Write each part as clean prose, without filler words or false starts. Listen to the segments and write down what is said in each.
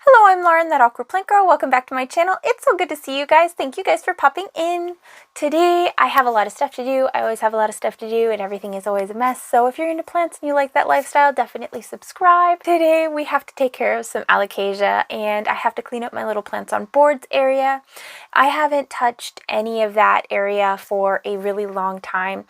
Hello, I'm Lauren, that awkward plant girl. Welcome back to my channel. It's so good to see you guys. Thank you guys for popping in. Today, I have a lot of stuff to do. I always have a lot of stuff to do and everything is always a mess. So if you're into plants and you like that lifestyle, definitely subscribe. Today, we have to take care of some Alocasia and I have to clean up my little plants on boards area. I haven't touched any of that area for a really long time.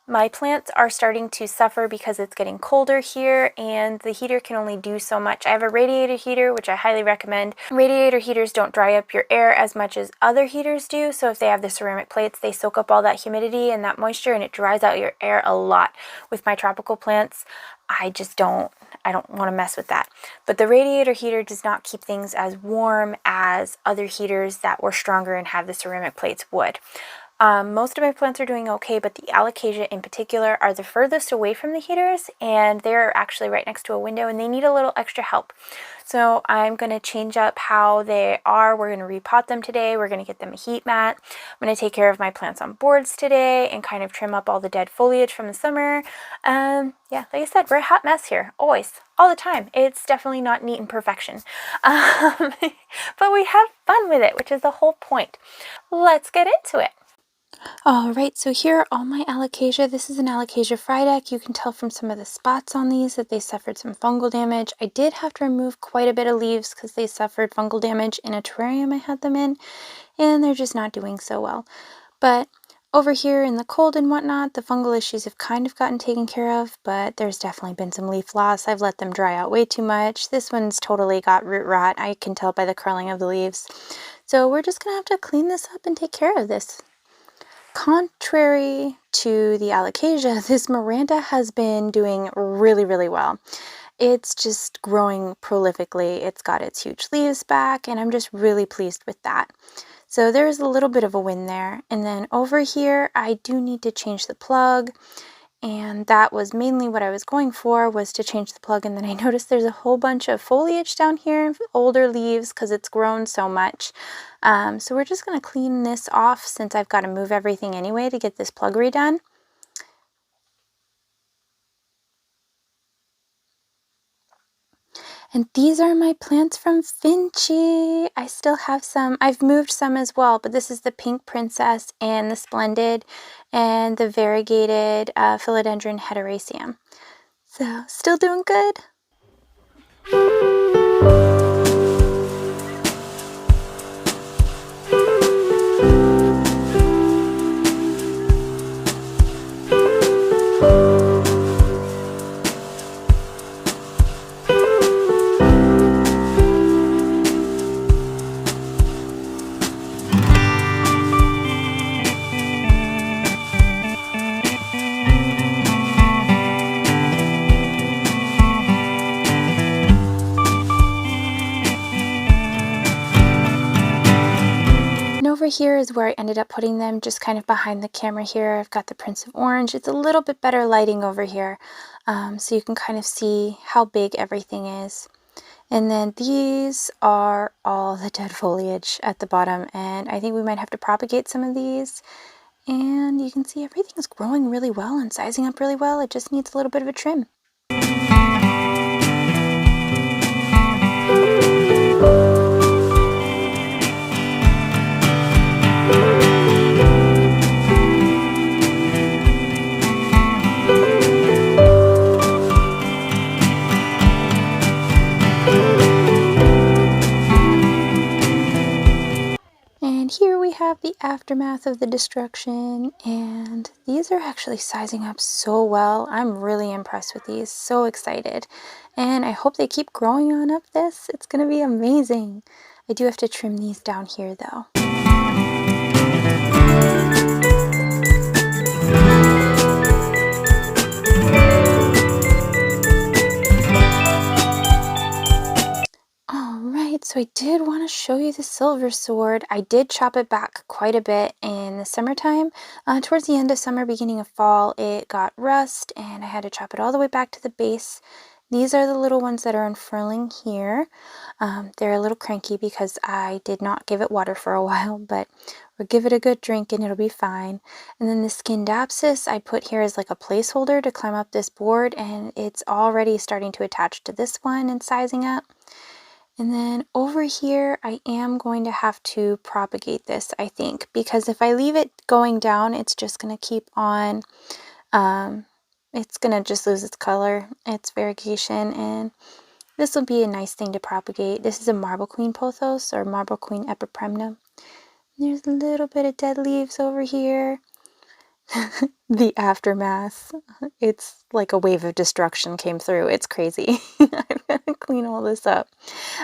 My plants are starting to suffer because it's getting colder here and the heater can only do so much. I have a radiator heater, which I highly recommend. Radiator heaters don't dry up your air as much as other heaters do, so if they have the ceramic plates, they soak up all that humidity and that moisture and it dries out your air a lot. With my tropical plants, I don't want to mess with that. But the radiator heater does not keep things as warm as other heaters that were stronger and have the ceramic plates would. Most of my plants are doing okay, but the Alocasia in particular are the furthest away from the heaters and they're actually right next to a window and they need a little extra help. So I'm going to change up how they are. We're going to repot them today. We're going to get them a heat mat. I'm going to take care of my plants on boards today and kind of trim up all the dead foliage from the summer. Yeah, like I said, we're a hot mess here, always, all the time. It's definitely not neat and perfection, but we have fun with it, which is the whole point. Let's get into it. Alright, so here are all my Alocasia. This is an Alocasia Frydek. You can tell from some of the spots on these that they suffered some fungal damage. I did have to remove quite a bit of leaves because they suffered fungal damage in a terrarium I had them in, and they're just not doing so well. But over here in the cold and whatnot, the fungal issues have kind of gotten taken care of, but there's definitely been some leaf loss. I've let them dry out way too much. This one's totally got root rot. I can tell by the curling of the leaves. So we're just going to have to clean this up and take care of this. Contrary to the Alocasia, this Miranda has been doing really well. It's just growing prolifically. It's got its huge leaves back and I'm just really pleased with that. So there's a little bit of a win there. And then over here, I do need to change the plug. And that was mainly what I was going for, was to change the plug. And then I noticed there's a whole bunch of foliage down here, older leaves, because it's grown so much. So we're just going to clean this off since I've got to move everything anyway to get this plug redone. And these are my plants from Finchy. I still have some. I've moved some as well, but this is the Pink Princess and the Splendid and the variegated Philodendron Heteroraceum. So still doing good. Over here is where I ended up putting them, just kind of behind the camera here. I've got the Prince of Orange. It's a little bit better lighting over here, so you can kind of see how big everything is. And then these are all the dead foliage at the bottom, and I think we might have to propagate some of these. And you can see everything is growing really well and sizing up really well. It just needs a little bit of a trim. And here we have the aftermath of the destruction, and these are actually sizing up so well. I'm really impressed with these, so excited. And I hope they keep growing on up this. It's going to be amazing. I do have to trim these down here though. So I did want to show you the silver sword. I did chop it back quite a bit in the summertime. Towards the end of summer, beginning of fall, it got rust and I had to chop it all the way back to the base. These are the little ones that are unfurling here. They're a little cranky because I did not give it water for a while, but we'll give it a good drink and it'll be fine. And then the Scindapsus I put here as like a placeholder to climb up this board, and it's already starting to attach to this one and sizing up. And then over here, I am going to have to propagate this, I think, because if I leave it going down, it's just going to keep on, it's going to just lose its color, its variegation, and this will be a nice thing to propagate. This is a Marble Queen Pothos, or Marble Queen Epipremna. There's a little bit of dead leaves over here. The aftermath. It's like a wave of destruction came through. It's crazy. I've got to clean all this up.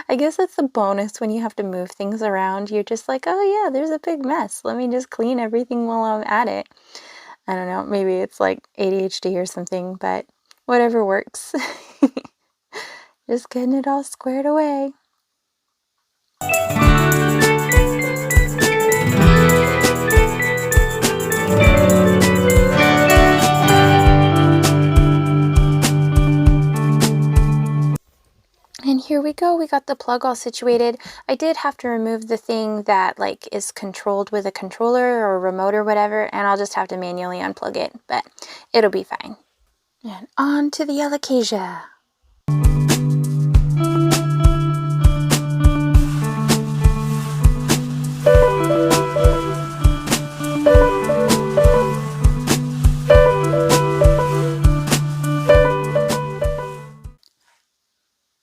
I guess that's the bonus when you have to move things around. You're just like, oh yeah, there's a big mess. Let me just clean everything while I'm at it. I don't know, maybe it's like ADHD or something, but whatever works. Just getting it all squared away. And here we go, we got the plug all situated. I did have to remove the thing that like is controlled with a controller or remote or whatever, and I'll just have to manually unplug it, but it'll be fine. And on to the Alocasia.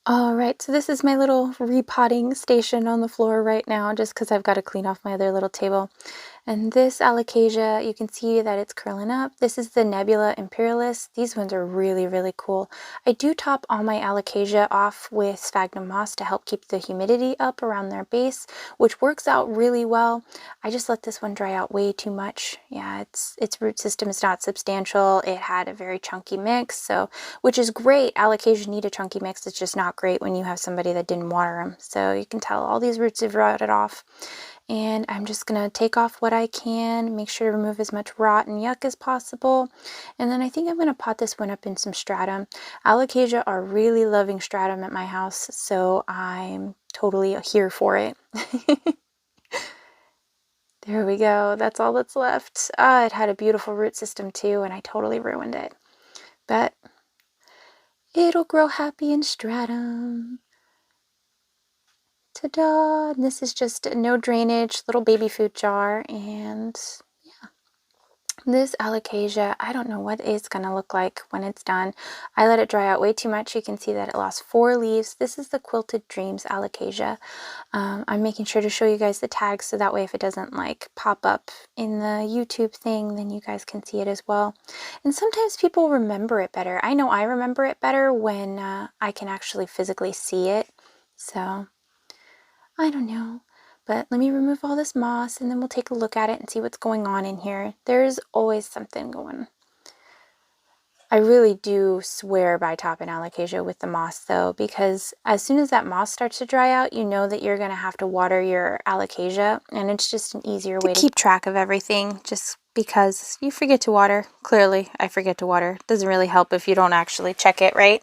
Alright, so this is my little repotting station on the floor right now, just because I've got to clean off my other little table. And this Alocasia, you can see that it's curling up. This is the Nebula Imperialis. These ones are really, really cool. I do top all my Alocasia off with sphagnum moss to help keep the humidity up around their base, which works out really well. I just let this one dry out way too much. Yeah, its root system is not substantial. It had a very chunky mix, so which is great. Alocasia need a chunky mix. It's just not great when you have somebody that didn't water them. So you can tell all these roots have rotted off. And I'm just going to take off what I can, make sure to remove as much rot and yuck as possible. And then I think I'm going to pot this one up in some stratum. Alocasia are really loving stratum at my house, so I'm totally here for it. There we go. That's all that's left. It had a beautiful root system too, and I totally ruined it. But it'll grow happy in stratum. Ta-da! And this is just a no drainage little baby food jar, and yeah. This Alocasia, I don't know what it's going to look like when it's done. I let it dry out way too much. You can see that it lost 4 leaves. This is the Quilted Dreams Alocasia. I'm making sure to show you guys the tags so that way if it doesn't like pop up in the YouTube thing, then you guys can see it as well. And sometimes people remember it better. I know I remember it better when I can actually physically see it. So I don't know, but let me remove all this moss and then we'll take a look at it and see what's going on in here. There's always something going. I really do swear by topping Alocasia with the moss though, because as soon as that moss starts to dry out, you know that you're going to have to water your Alocasia, and it's just an easier way to keep track of everything, just because you forget to water. Clearly, I forget to water. It doesn't really help if you don't actually check it, right?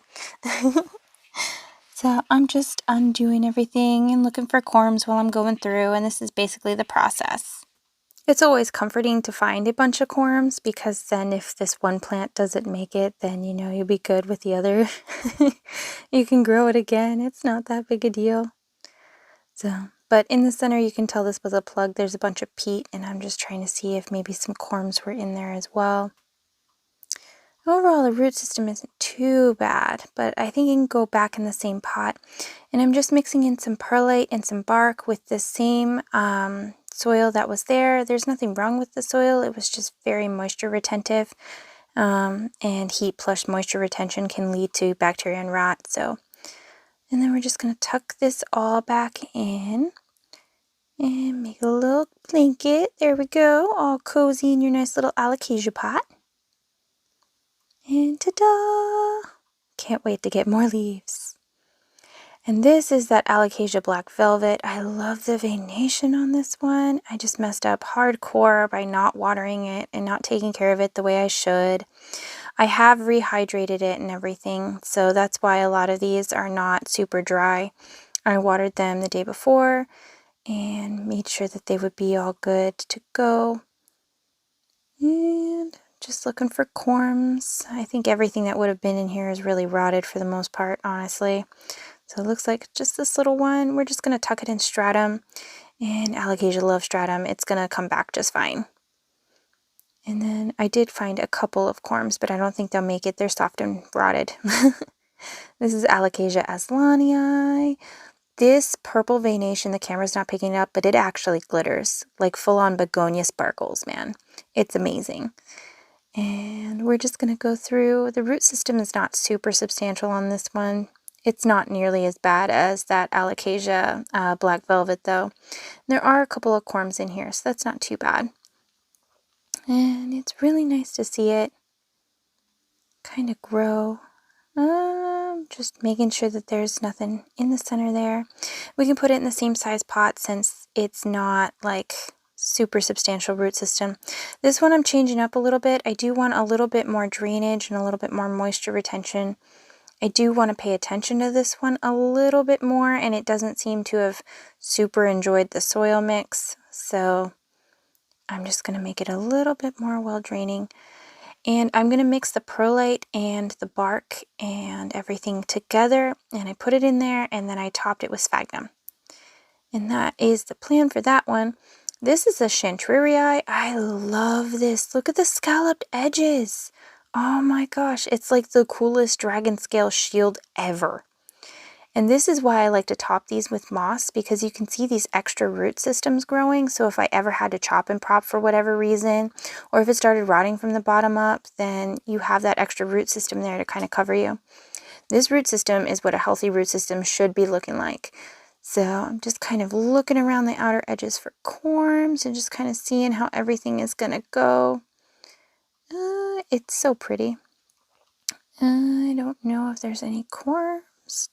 So I'm just undoing everything and looking for corms while I'm going through, and this is basically the process. It's always comforting to find a bunch of corms, because then if this one plant doesn't make it, then you know you'll be good with the other. You can grow it again. It's not that big a deal. So, but in the center you can tell this was a plug. There's a bunch of peat, and I'm just trying to see if maybe some corms were in there as well. Overall, the root system isn't too bad, but I think you can go back in the same pot. And I'm just mixing in some perlite and some bark with the same soil that was there. There's nothing wrong with the soil. It was just very moisture retentive. And heat plus moisture retention can lead to bacteria and rot. So, and then we're just going to tuck this all back in and make a little blanket. There we go, all cozy in your nice little Alocasia pot. And ta-da! Can't wait to get more leaves. And this is that Alocasia Black Velvet. I love the veination on this one. I just messed up hardcore by not watering it and not taking care of it the way I should. I have rehydrated it and everything, so that's why a lot of these are not super dry. I watered them the day before and made sure that they would be all good to go. And just looking for corms. I think everything that would have been in here is really rotted for the most part, honestly. So it looks like just this little one. We're just going to tuck it in stratum, and Alocasia loves stratum. It's going to come back just fine. And then I did find a couple of corms, but I don't think they'll make it. They're soft and rotted. This is Alocasia aslanii. This purple veination, the camera's not picking it up, but it actually glitters. Like full-on begonia sparkles, man. It's amazing. And we're just going to go through. The root system is not super substantial on this one. It's not nearly as bad as that Alocasia black velvet, though. There are a couple of corms in here, so that's not too bad. And it's really nice to see it kind of grow. Just making sure that there's nothing in the center there. We can put it in the same size pot since it's not like super substantial root system. This one I'm changing up a little bit. I do want a little bit more drainage and a little bit more moisture retention. I do want to pay attention to this one a little bit more, and it doesn't seem to have super enjoyed the soil mix, so I'm just going to make it a little bit more well draining. And I'm going to mix the perlite and the bark and everything together, and I put it in there, and then I topped it with sphagnum. And that is the plan for that one. This is a chantreurii. I love this. Look at the scalloped edges. Oh my gosh, it's like the coolest dragon scale shield ever. And this is why I like to top these with moss, because you can see these extra root systems growing. So if I ever had to chop and prop for whatever reason, or if it started rotting from the bottom up, then you have that extra root system there to kind of cover you. This root system is what a healthy root system should be looking like. So I'm just kind of looking around the outer edges for corms and just kind of seeing how everything is going to go. It's so pretty. I don't know if there's any corms.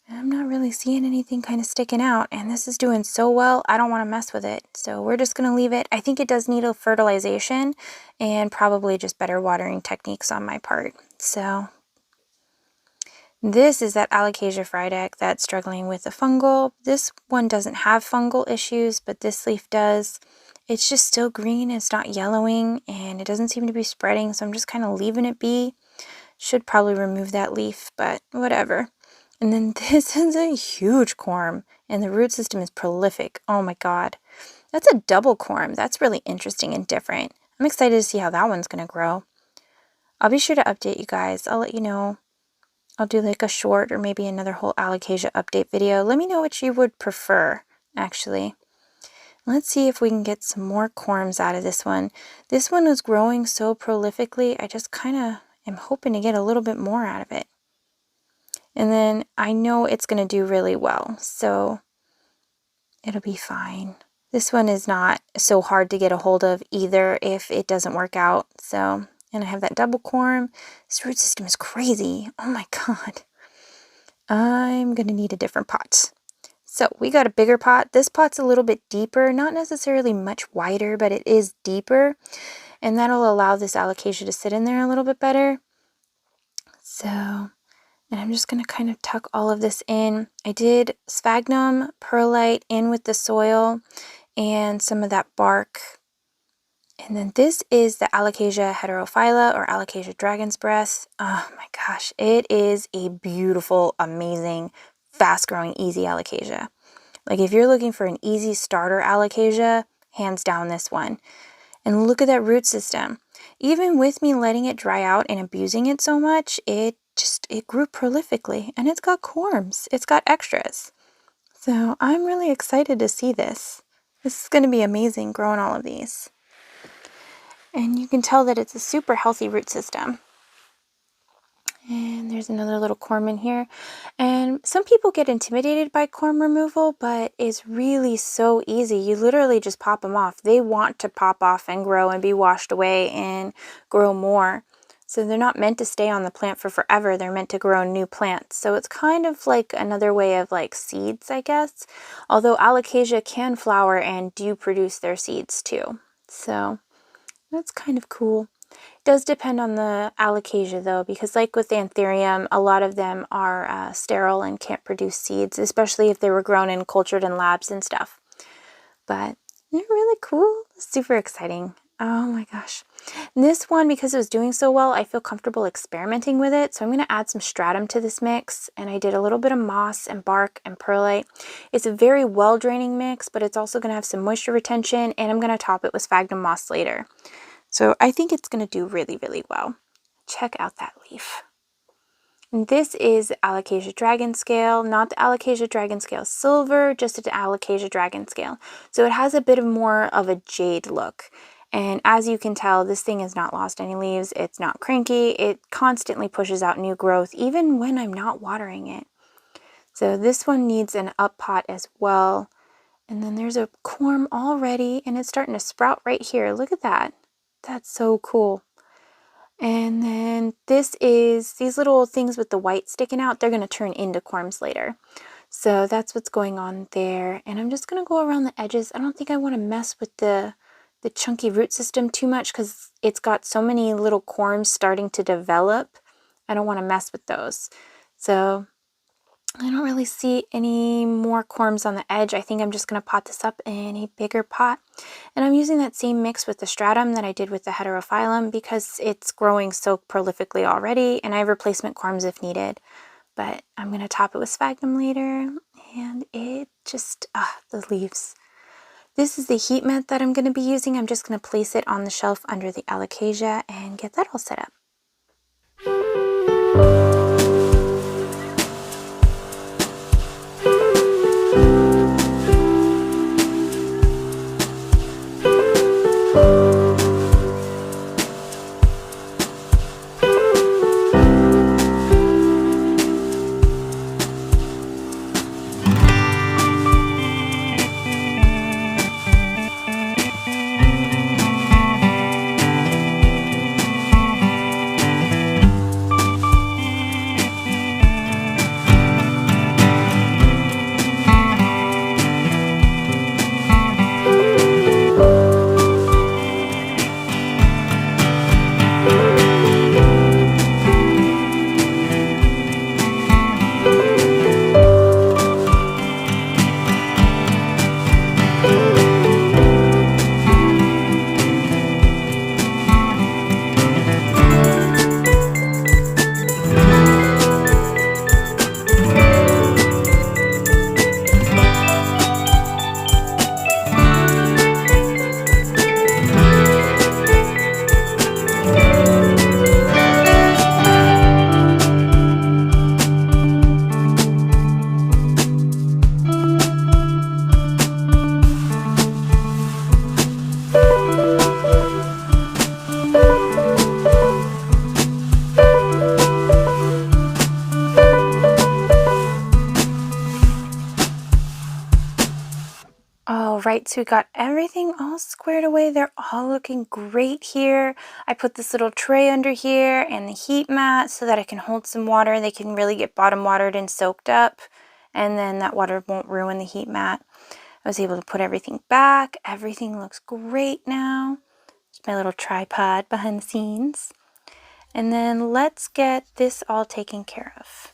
I'm not really seeing anything kind of sticking out, and this is doing so well, I don't want to mess with it. So we're just going to leave it. I think it does need a fertilization and probably just better watering techniques on my part. So this is that Alocasia frydek that's struggling with the fungal. This one doesn't have fungal issues, but this leaf does. It's just still green, it's not yellowing, and it doesn't seem to be spreading, so I'm just kind of leaving it be. Should probably remove that leaf, but whatever. And then this is a huge corm, and the root system is prolific. Oh my god. That's a double corm. That's really interesting and different. I'm excited to see how that one's going to grow. I'll be sure to update you guys. I'll let you know. I'll do like a short or maybe another whole Alocasia update video. Let me know what you would prefer, actually. Let's see if we can get some more corms out of this one. This one was growing so prolifically, I just kind of am hoping to get a little bit more out of it. And then I know it's going to do really well, so it'll be fine. This one is not so hard to get a hold of either if it doesn't work out. So, and I have that double corm. This root system is crazy. Oh my god. I'm going to need a different pot. So we got a bigger pot. This pot's a little bit deeper, not necessarily much wider, but it is deeper. And that'll allow this Alocasia to sit in there a little bit better. So, and I'm just going to kind of tuck all of this in. I did sphagnum, perlite in with the soil and some of that bark. And then this is the Alocasia heterophylla or Alocasia dragon's breath. Oh my gosh, it is a beautiful, amazing, fast-growing, easy Alocasia. Like if you're looking for an easy starter Alocasia, hands down this one. And look at that root system. Even with me letting it dry out and abusing it so much, it grew prolifically, and it's got corms. It's got extras. So I'm really excited to see this. This is going to be amazing growing all of these. And you can tell that it's a super healthy root system. And there's another little corm in here. And some people get intimidated by corm removal, but it's really so easy. You literally just pop them off. They want to pop off and grow and be washed away and grow more. So they're not meant to stay on the plant for forever. They're meant to grow new plants. So it's kind of like another way of like seeds, I guess. Although Alocasia can flower and do produce their seeds too. So that's kind of cool. It does depend on the Alocasia though, because like with Anthurium, a lot of them are sterile and can't produce seeds, especially if they were grown and cultured in labs and stuff. But they're really cool, super exciting. Oh my gosh. This one, because it was doing so well, I feel comfortable experimenting with it. So I'm going to add some stratum to this mix. And I did a little bit of moss and bark and perlite. It's a very well draining mix, but it's also going to have some moisture retention. And I'm going to top it with sphagnum moss later. So I think it's going to do really, really well. Check out that leaf. And this is the Alocasia Dragon Scale, not the Alocasia Dragon Scale Silver, just the Alocasia Dragon Scale. So it has a bit more of a jade look. And as you can tell, this thing has not lost any leaves. It's not cranky. It constantly pushes out new growth, even when I'm not watering it. So this one needs an up pot as well. And then there's a corm already, and it's starting to sprout right here. Look at that. That's so cool. And then this is these little things with the white sticking out. They're going to turn into corms later. So that's what's going on there. And I'm just going to go around the edges. I don't think I want to mess with the chunky root system too much because it's got so many little corms starting to develop. I don't want to mess with those. So I don't really see any more corms on the edge. I think I'm just going to pot this up in a bigger pot. And I'm using that same mix with the stratum that I did with the heterophyllum because it's growing so prolifically already, and I have replacement corms if needed. But I'm going to top it with sphagnum later, and it just, the leaves. This is the heat mat that I'm going to be using. I'm just going to place it on the shelf under the Alocasia and get that all set up. Alright, so we got everything all squared away. They're all looking great here. I put this little tray under here and the heat mat so that I can hold some water. They can really get bottom watered and soaked up, and then that water won't ruin the heat mat. I was able to put everything back. Everything looks great now. There's my little tripod behind the scenes. And then let's get this all taken care of.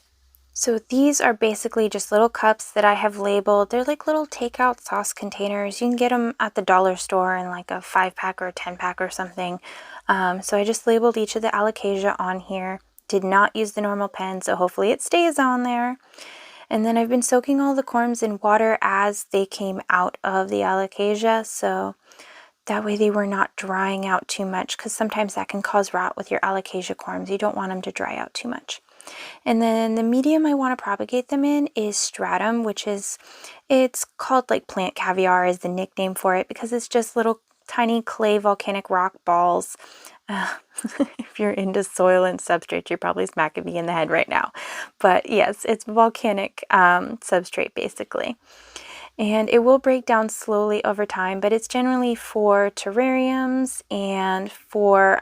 So these are basically just little cups that I have labeled. They're like little takeout sauce containers. You can get them at the dollar store in like a 5-pack or a 10-pack or something. So I just labeled each of the Alocasia on here. Did not use the normal pen, so hopefully it stays on there. And then I've been soaking all the corms in water as they came out of the Alocasia, so that way they were not drying out too much, because sometimes that can cause rot with your Alocasia corms. You don't want them to dry out too much. And then the medium I want to propagate them in is stratum, which is, it's called like plant caviar is the nickname for it, because it's just little tiny clay volcanic rock balls. If you're into soil and substrate, you're probably smacking me in the head right now. But yes, it's volcanic substrate basically. And it will break down slowly over time, but it's generally for terrariums and for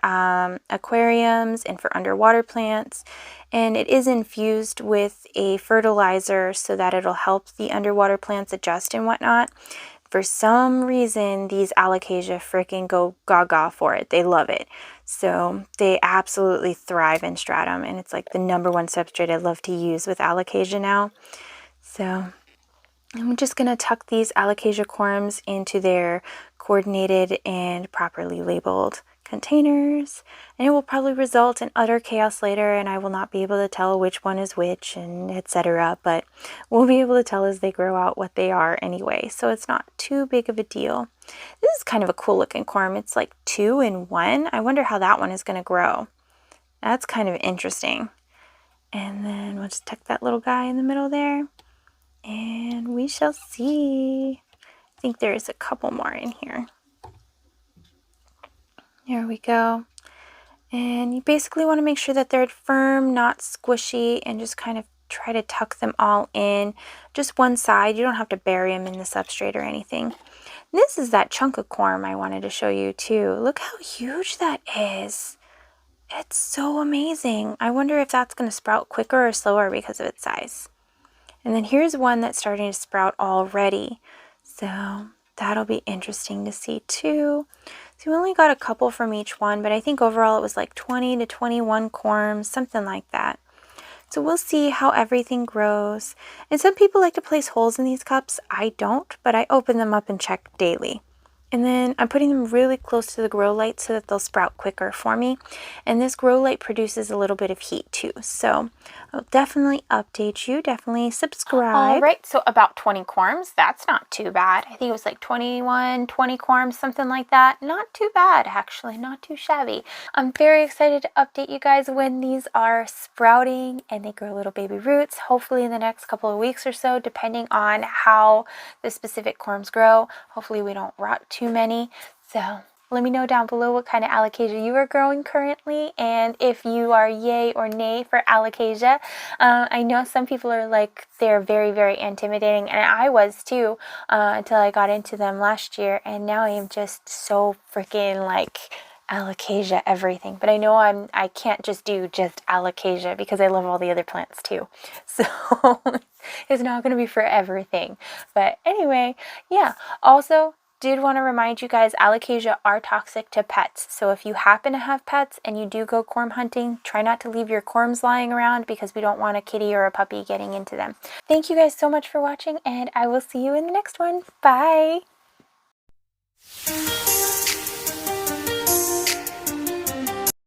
aquariums and for underwater plants. And it is infused with a fertilizer so that it'll help the underwater plants adjust and whatnot. For some reason, these Alocasia freaking go gaga for it. They love it. So they absolutely thrive in stratum, and it's like the #1 substrate I love to use with Alocasia now. So I'm just going to tuck these Alocasia corms into their coordinated and properly labeled containers, and it will probably result in utter chaos later, and I will not be able to tell which one is which and etc., but we'll be able to tell as they grow out what they are anyway, so it's not too big of a deal. This is kind of a cool looking corm. It's like 2 in 1. I wonder how that one is going to grow. That's kind of interesting. And then we'll just tuck that little guy in the middle there, and we shall see. I think there is a couple more in here. There we go. And you basically want to make sure that they're firm, not squishy, and just kind of try to tuck them all in. Just one side. You don't have to bury them in the substrate or anything. And this is that chunk of corm I wanted to show you too. Look how huge that is. It's so amazing. I wonder if that's going to sprout quicker or slower because of its size. And then here's one that's starting to sprout already. So that'll be interesting to see too. So we only got a couple from each one, but I think overall it was like 20 to 21 corms, something like that. So we'll see how everything grows. And some people like to place holes in these cups. I don't, but I open them up and check daily. And then I'm putting them really close to the grow light so that they'll sprout quicker for me. And this grow light produces a little bit of heat too. So I'll definitely update you. Definitely subscribe. All right, so about 20 corms. That's not too bad. I think it was like 21, 20 corms, something like that. Not too bad, actually. Not too shabby. I'm very excited to update you guys when these are sprouting and they grow little baby roots. Hopefully in the next couple of weeks or so, depending on how the specific corms grow. Hopefully we don't rot too many. So let me know down below what kind of Alocasia you are growing currently, and if you are yay or nay for Alocasia. I know some people are like, they're very, very intimidating, and I was too, until I got into them last year, and now I am just so freaking like Alocasia everything. But I know I can't just do just Alocasia because I love all the other plants too. So it's not going to be for everything. But anyway, yeah. Also, did want to remind you guys, Alocasia are toxic to pets. So if you happen to have pets and you do go corm hunting, try not to leave your corms lying around because we don't want a kitty or a puppy getting into them. Thank you guys so much for watching, and I will see you in the next one. Bye!